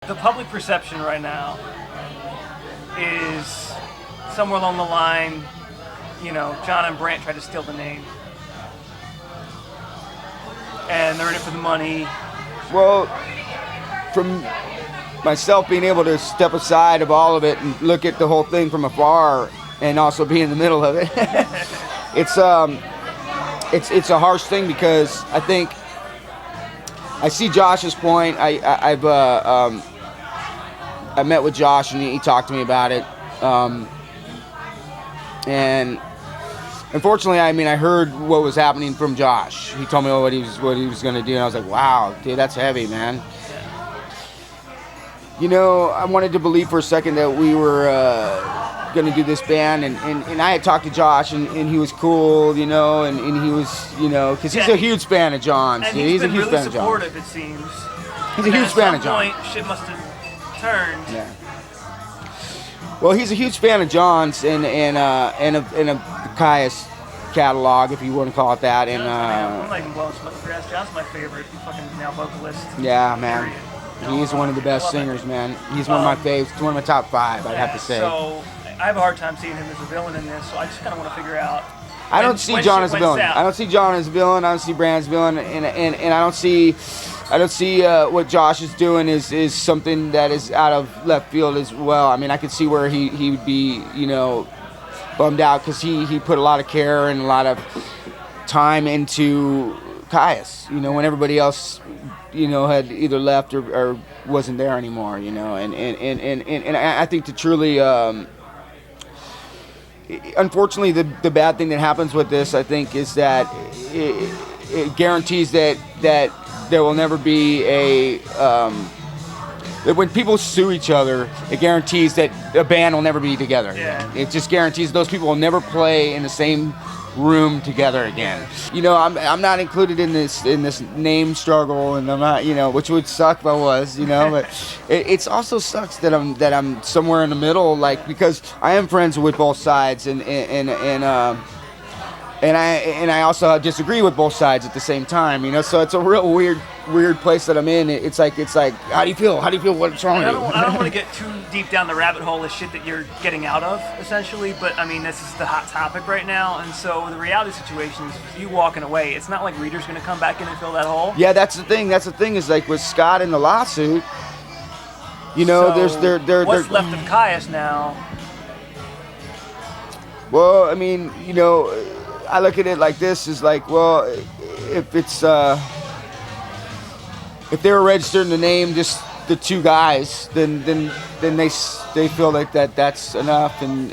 the public perception right now is somewhere along the line, you know, John and Brant tried to steal the name. And they're in it for the money. Well, from myself being able to step aside of all of it and look at the whole thing from afar and also be in the middle of it, it's a harsh thing because I think I see Josh's point. I met with Josh and he talked to me about it. And unfortunately, I mean, I heard what was happening from Josh. He told me what he was going to do, and I was like, wow, dude, that's heavy, man. You know, I wanted to believe for a second that we were going to do this band, and I had talked to Josh, and he was cool, you know, and he was, you know, because he's a huge fan of John's. And he's been a huge really fan of John's. supportive, it seems. He's a huge fan of John's. At some point, shit must have turned. Yeah. Well, he's a huge fan of John's and a Kyuss catalog, if you want to call it that. And I'm not even blowing smoke up your ass. John's my favorite fucking now vocalist. Yeah, man. He's one of the best singers, man. He's one of my faves. He's one of my top 5, I'd have to say. So I have a hard time seeing him as a villain in this. So I just kind of want to figure out. I don't see John as a villain. I don't see John as a villain. I don't see Brand as a villain, and I don't see what Josh is doing is something that is out of left field as well. I mean, I could see where he would be, you know, bummed out because he put a lot of care and a lot of time into Kyuss, you know, when everybody else, you know, had either left or wasn't there anymore, you know, and I think to truly. Unfortunately, the bad thing that happens with this, I think, is that it guarantees that there will never be that when people sue each other, it guarantees that a band will never be together again. It just guarantees those people will never play in the same room together again. You know, I'm not included in this name struggle, and I'm not, you know, which would suck if I was, you know, but it's also sucks that I'm somewhere in the middle, like, because I am friends with both sides, and I also disagree with both sides at the same time, you know. So it's a real weird place that I'm in. It's like, how do you feel? What's wrong with you? I don't want to get too deep down the rabbit hole of shit that you're getting out of, essentially. But I mean, this is the hot topic right now, and so the reality situation is you walking away. It's not like Reader's going to come back in and fill that hole. Yeah, that's the thing. That's the thing is, like, with Scott in the lawsuit, you know, so there's what's left of Kyuss now? Well, I mean, you know, I look at it like this: is like, well, if it's if they were registering the name just the two guys, then they feel like that's enough, and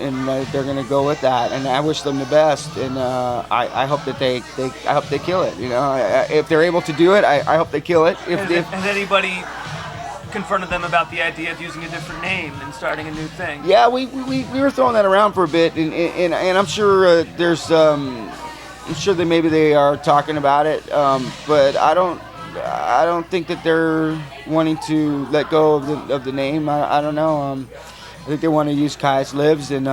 they're gonna go with that. And I wish them the best, and I hope that I hope they kill it. You know, if they're able to do it, I hope they kill it. Has anybody confronted them about the idea of using a different name and starting a new thing? Yeah, we were throwing that around for a bit, and I'm sure there's I'm sure that maybe they are talking about it, but I don't think that they're wanting to let go of the name. I don't know. I think they want to use Kyuss Lives, and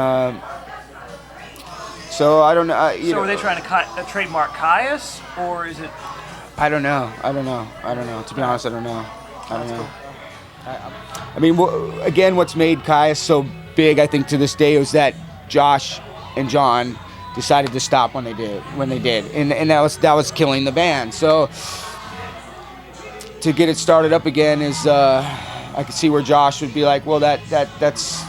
so I don't know. So are they trying to trademark Kyuss, or is it? I don't know. To be honest, I don't know. Cool. I mean, again, what's made Kyuss so big, I think, to this day is that Josh and John decided to stop when they did, and that was killing the band. So to get it started up again is, I could see where Josh would be like, well, that's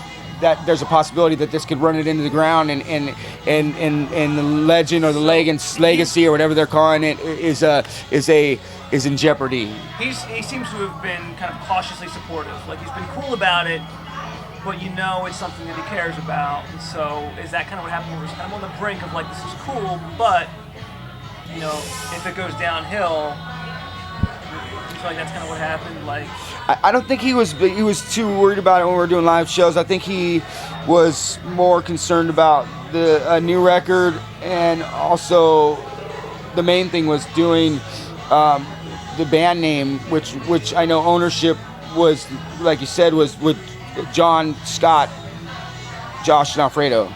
there's a possibility that this could run it into the ground, and the legend or the legacy or whatever they're calling it is in jeopardy. He seems to have been kind of cautiously supportive. Like, he's been cool about it, but you know it's something that he cares about. And so is that kind of what happened? Where he's kind of on the brink of like, this is cool, but you know, if it goes downhill, you feel like that's kind of what happened. Like, I don't think he was too worried about it when we were doing live shows. I think he was more concerned about the new record, and also the main thing was doing the band name, which I know ownership was, like you said, was with John, Scott, Josh, and Alfredo,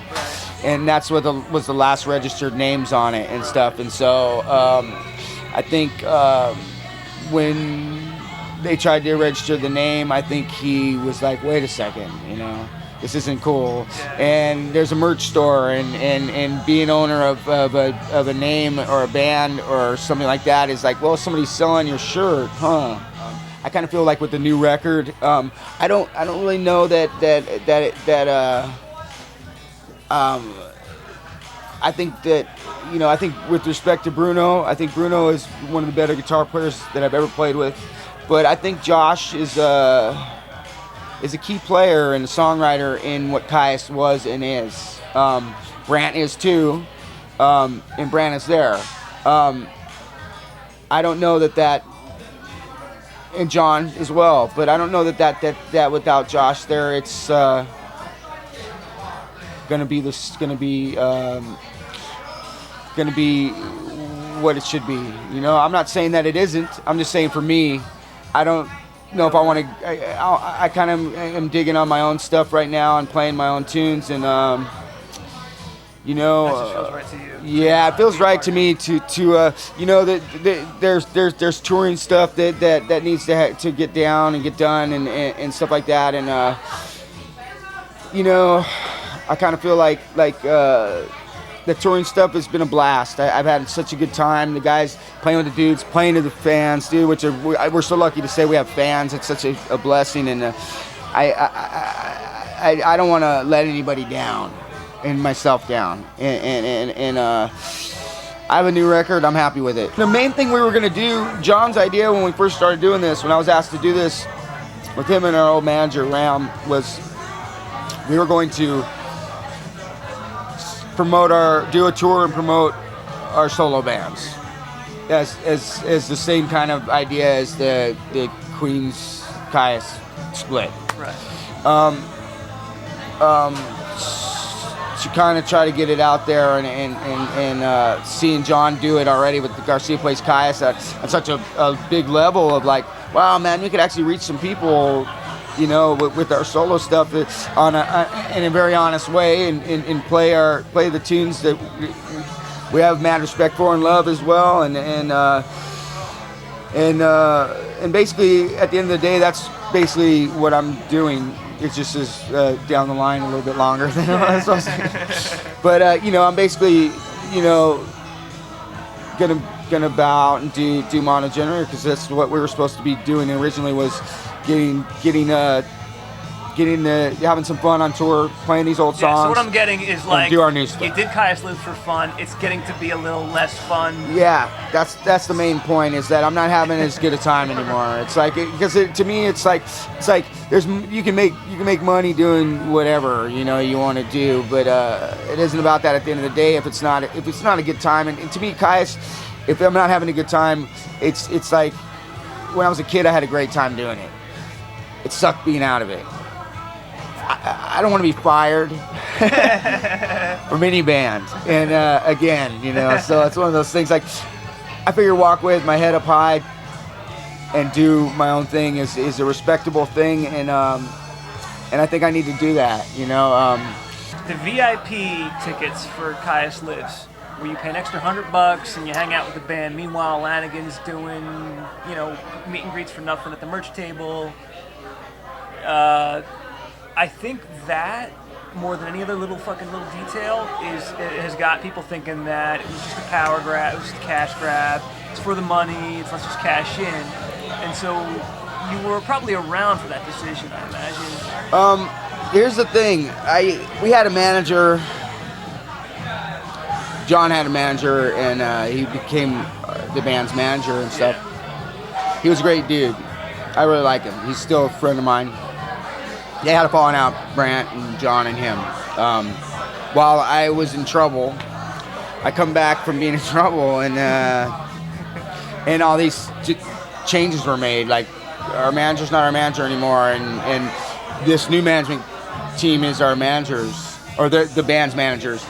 and that's what was the last registered names on it and stuff. And so I think when they tried to register the name, I think he was like, wait a second, this isn't cool. And there's a merch store, and being owner of a name or a band or something like that is like, well, somebody's selling your shirt, huh? I kind of feel like with the new record, I don't really know that I think that, I think with respect to Bruno, I think Bruno is one of the better guitar players that I've ever played with. But I think Josh is a key player and a songwriter in what Kyuss was and is. Brant is too, and Brant is there. I don't know that, and John as well, but I don't know that without Josh there, it's gonna be what it should be. I'm not saying that it isn't. I'm just saying for me, I don't know if I want to. I kind of am digging on my own stuff right now and playing my own tunes, and that just feels right to you. Yeah, it feels right to me to there's touring stuff that needs to get down and get done and stuff like that, and I kind of feel like the touring stuff has been a blast. I've had such a good time. The guys playing with the dudes, playing to the fans, dude. Which we're so lucky to say we have fans. It's such a blessing, and I don't want to let anybody down, and myself down. And I have a new record. I'm happy with it. The main thing we were gonna do, John's idea when we first started doing this, when I was asked to do this with him and our old manager Ram, was we were going to do a tour and promote our solo bands as the same kind of idea as the Queen's Kyuss split. Right. To kind of try to get it out there and seeing John do it already with the Garcia Plays Kyuss at such a big level of like, wow, man, we could actually reach some people, with our solo stuff in a very honest way, and play the tunes that we have mad respect for and love as well, and basically at the end of the day, that's basically what I'm doing. It just is down the line a little bit longer than I was supposed to. But I'm basically gonna bow out and do Mono Generator, because that's what we were supposed to be doing originally, was having some fun on tour, playing these old songs. So what I'm getting is like, do our new stuff. You did Kyuss Lives for fun. It's getting to be a little less fun. Yeah, that's the main point, is that I'm not having as good a time anymore. It's like, because to me, it's like you can make money doing whatever you want to do, but it isn't about that at the end of the day. If it's not a good time, and to me, Kyuss, if I'm not having a good time, it's like when I was a kid, I had a great time doing it. It sucked being out of it. I don't want to be fired from any band. And again, so it's one of those things, like, I figure walk away with my head up high and do my own thing is a respectable thing, and I think I need to do that. The VIP tickets for Kyuss Lives, where you pay an extra $100 and you hang out with the band. Meanwhile, Lanigan's doing meet and greets for nothing at the merch table. I think that, more than any other little detail, has got people thinking that it was just a power grab, it was just a cash grab, it's for the money, let's just cash in. And so you were probably around for that decision, I imagine. Here's the thing. We had a manager. John had a manager, and he became the band's manager and stuff. Yeah. He was a great dude. I really like him. He's still a friend of mine. They had a falling out, Brant and John and him. While I was in trouble, I come back from being in trouble, and all these changes were made. Like, our manager's not our manager anymore, and this new management team is our managers, or the band's managers,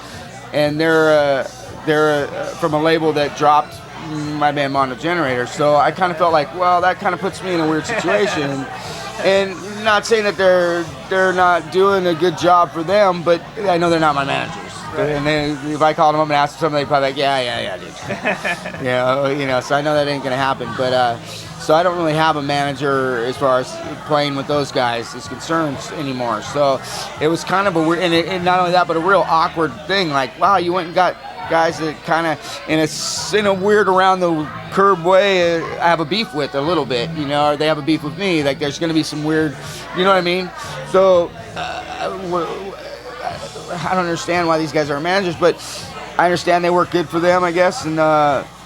and they're from a label that dropped my band Mono Generator. So I kind of felt like, well, that kind of puts me in a weird situation. And not saying that they're not doing a good job for them, but I know they're not my managers. Right. And if I called them up and asked them something, they'd probably be like, yeah, dude. So I know that ain't gonna happen. But So I don't really have a manager as far as playing with those guys is concerned anymore. So it was kind of a weird, and not only that, but a real awkward thing. Like, wow, you went and got guys that kind of, in a weird around the curb way, I have a beef with a little bit, you know, or they have a beef with me. Like, there's going to be some weird, you know what I mean? So I don't understand why these guys are managers, but I understand they work good for them, I guess, and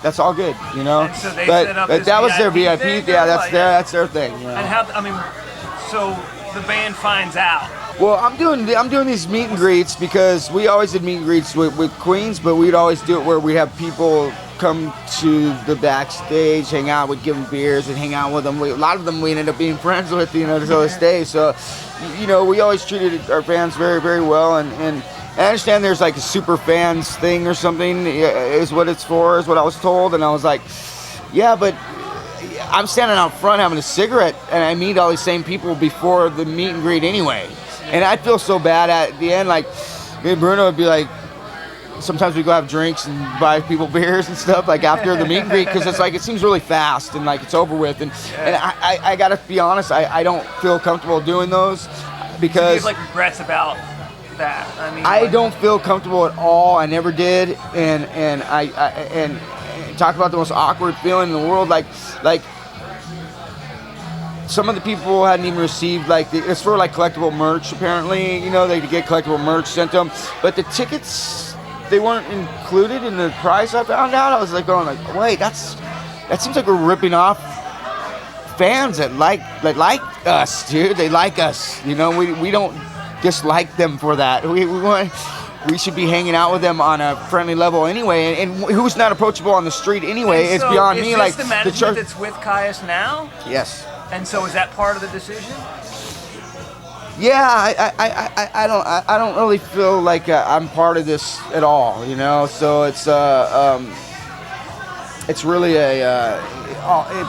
that's all good, you know. And so they but set up but this that was their VIP VIP. thing, Yeah, or that's what? their thing. You know? And how? I mean, so the band finds out. Well, I'm doing these meet and greets because we always did meet and greets with Queens, but we'd always do it where we have people come to the backstage, hang out, we'd give them beers and hang out with them. A lot of them we ended up being friends with, you know, to this day. So, you know, we always treated our fans very, very well, and I understand there's like a super fans thing or something is what it's for, is what I was told, and I was like, yeah, but I'm standing out front having a cigarette, and I meet all these same people before the meet and greet anyway. And I'd feel so bad at the end, like, me and Bruno would be like, sometimes we go have drinks and buy people beers and stuff, like, after the meet and greet, because it's like, it seems really fast, and like, it's over with, and I gotta be honest, I don't feel comfortable doing those, because... Do you have, like, regrets about that? I mean, I don't feel comfortable at all, I never did, and I talk about the most awkward feeling in the world, like, some of the people hadn't even received, like, it's for like collectible merch apparently, you know, they could get collectible merch sent to them, but the tickets, they weren't included in the price. I found out, I was like going like, wait, that seems like we're ripping off fans that like us, dude. They like us, you know. We don't dislike them for that. We should be hanging out with them on a friendly level anyway, and who's not approachable on the street anyway? And it's so beyond is me. this Like the management that's with Kyuss now? Yes. And so is that part of the decision? Yeah, I don't really feel like I'm part of this at all, you know. So it's really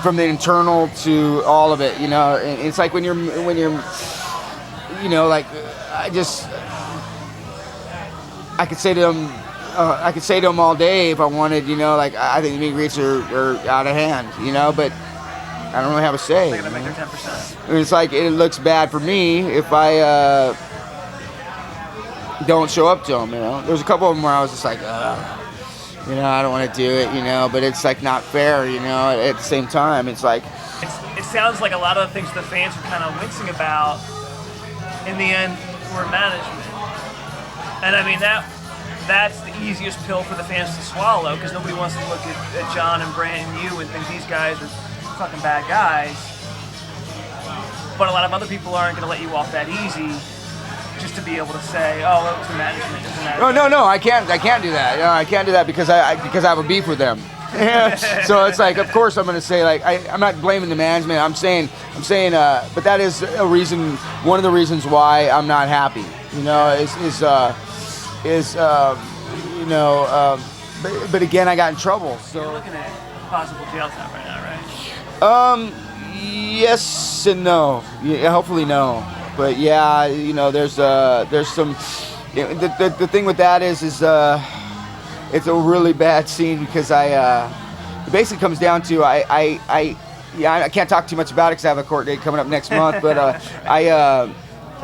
from the internal to all of it, you know. And it's like when you're, you know, like I could say to them all day if I wanted, you know, like I think the meet and greets are out of hand, you know, but I don't really have a say. They're gonna make their 10%. It's like it looks bad for me if I don't show up to them, you know. There's a couple of them where I was just like, you know, I don't want to do it, you know, but it's like not fair, you know. At the same time, it's like it sounds like a lot of the things the fans are kind of wincing about in the end were management. And I mean that's the easiest pill for the fans to swallow, because nobody wants to look at John and Brant and you and think these guys are fucking bad guys. But a lot of other people aren't going to let you off that easy, just to be able to say, oh, it was the management. No, I can't do that. No, I can't do that because I have a beef with them. So it's like, of course I'm going to say, like, I'm not blaming the management. I'm saying, but that is a reason. One of the reasons why I'm not happy, you know, you know, but again, I got in trouble. So you're looking at possible jail time right now, right? Yes and no. Yeah, hopefully no. But yeah, you know, there's some. You know, the thing with that is it's a really bad scene because it basically comes down to I can't talk too much about it because I have a court date coming up next month. But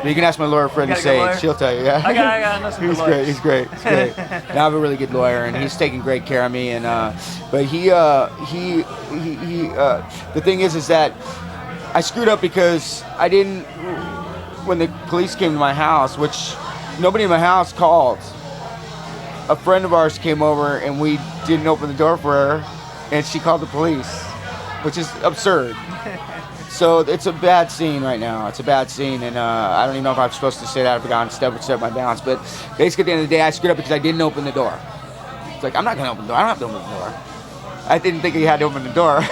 you can ask my lawyer friend Sage. She'll tell you. Yeah. I got He's great. He's great. And I have a really good lawyer, and he's taking great care of me. And but he the thing is that I screwed up because I didn't, when the police came to my house, which nobody in my house called. A friend of ours came over and we didn't open the door for her, and she called the police, which is absurd. So it's a bad scene right now. It's a bad scene, and I don't even know if I'm supposed to say that. I forgot to step my balance. But basically, at the end of the day, I screwed up because I didn't open the door. It's like, I'm not going to open the door. I don't have to open the door. I didn't think you had to open the door.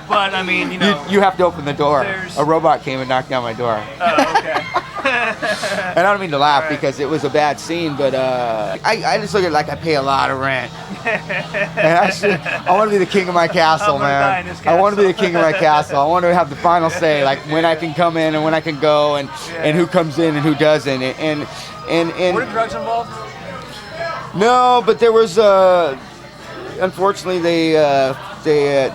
But, I mean, you know. You have to open the door. A robot came and knocked down my door. Oh, okay. And I don't mean to laugh because it was a bad scene, but I just look at it like I pay a lot of rent. And I want to be the king of my castle, man. I want to be the king of my castle. I want to have the final say, like when I can come in and when I can go, and who comes in and who doesn't. And were drugs involved? No, but there was unfortunately they because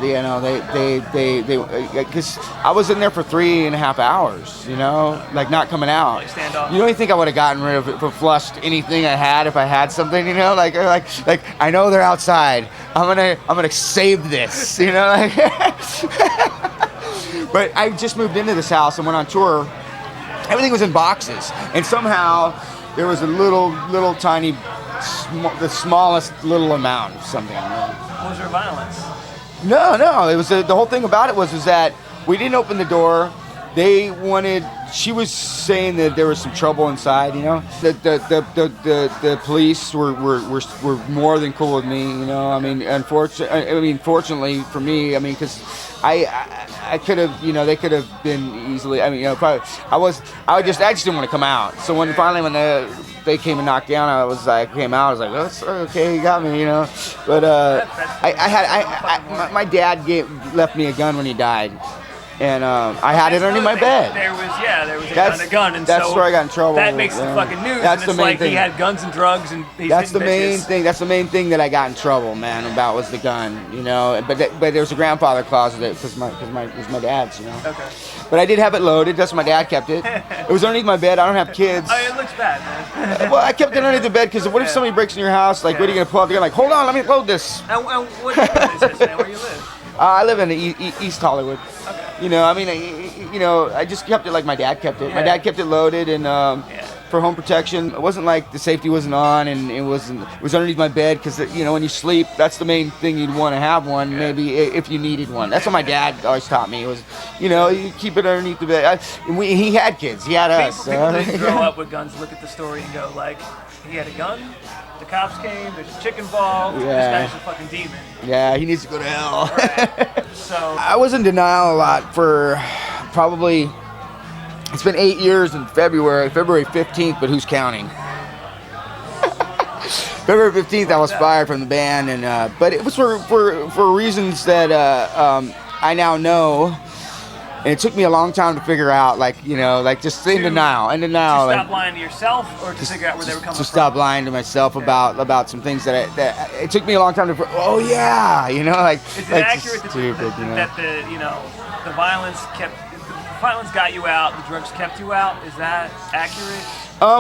I was in there for 3.5 hours, you know, like not coming out. Like standoff. You don't even think I would have gotten rid of it, or flushed anything I had if I had something, you know, like I know they're outside. I'm gonna save this, you know, like. But I just moved into this house and went on tour. Everything was in boxes, and somehow there was a little tiny, the smallest little amount of something. Was there violence? No. It was the whole thing about it was that we didn't open the door. She was saying that there was some trouble inside. You know, the police were more than cool with me. You know, I mean, fortunately for me, I mean, because I could have, you know, they could have been easily. I mean, you know, probably, I just didn't want to come out. So when they came and knocked down, I was like, oh, okay, you got me, you know. But my dad left me a gun when he died, and I had it underneath my bed. There was a gun, and that's so where I got in trouble. that makes the fucking news. That's and the main like thing. He had guns and drugs, and he's That's the hitting main bitches. thing. That's the main thing that I got in trouble, man, about was the gun, you know. But there was a grandfather clause with it because it was my dad's, you know. Okay. But I did have it loaded. That's why my dad kept it. It was underneath my bed. I don't have kids. Oh, it looks bad, man. Well, I kept it underneath the bed because what if somebody breaks in your house? Like, what are you gonna pull out? They're like, hold on, let me load this. And what is this, man? Where you live? I live in East Hollywood. Okay. You know, I mean, you know, I just kept it like my dad kept it. My dad kept it loaded and for home protection. It wasn't like the safety wasn't on and it was underneath my bed because, you know, when you sleep, that's the main thing you'd want to have one, maybe if you needed one. That's what my dad always taught me. It was, you know, you keep it underneath the bed. He had kids. He had us. People didn't grow up with guns, look at the story and go like, he had a gun, the cops came, there's a chick involved, this guy's a fucking demon. Yeah, he needs to go to hell. Right. So I was in denial a lot for probably, it's been 8 years in February 15th, but who's counting? February 15th, I was fired from the band, and but it was for reasons that I now know. And it took me a long time to figure out, like, you know, like just in denial. To stop lying to yourself, or to figure out where they were coming from? To stop lying to myself about some things that it took me a long time to. Oh yeah, you know, like. Is it like accurate that the violence got you out, the drugs kept you out? Is that accurate?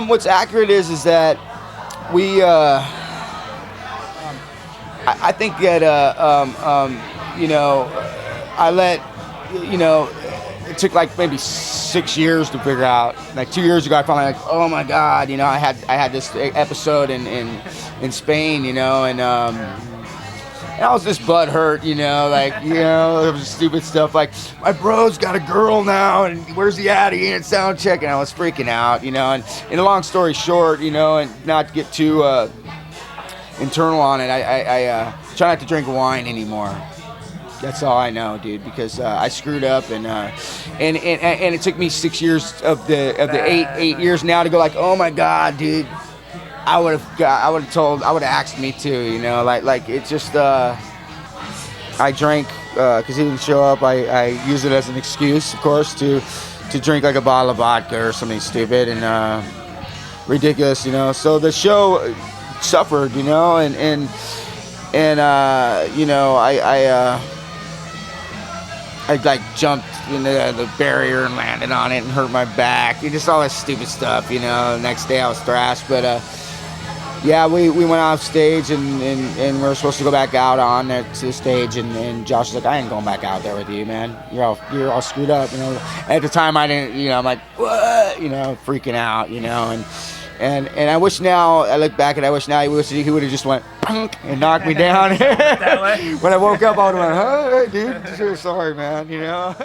What's accurate is that we. I think that you know, I let, you know. It took like maybe 6 years to figure out. Like 2 years ago, I finally like, oh my God, you know, I had this episode in Spain, you know, and I was just butthurt, you know, like, you know, it was stupid stuff like, my bro's got a girl now, and where's he at? He ain't sound check, and I was freaking out, you know, and in a long story short, you know, and not to get too internal on it, I try not to drink wine anymore. That's all I know, dude, because I screwed up, and it took me 6 years of the eight years now to go like, oh my God, dude, I would have asked me too, you know, like it just I drank because he didn't show up. I used it as an excuse, of course, to drink like a bottle of vodka or something stupid and ridiculous, you know. So the show suffered, you know, and you know, I like jumped into the barrier and landed on it and hurt my back. Just all that stupid stuff, you know. The next day I was thrashed, but yeah, we went off stage and we were supposed to go back out on there to the stage, and Josh was like, I ain't going back out there with you, man. You're all screwed up, you know. At the time I didn't, you know, I'm like, what, you know, freaking out, you know, and I wish now, I look back and I wish now he would have just went and knocked me down. That way? When I woke up, I would have went, hey, dude, sorry, man, you know.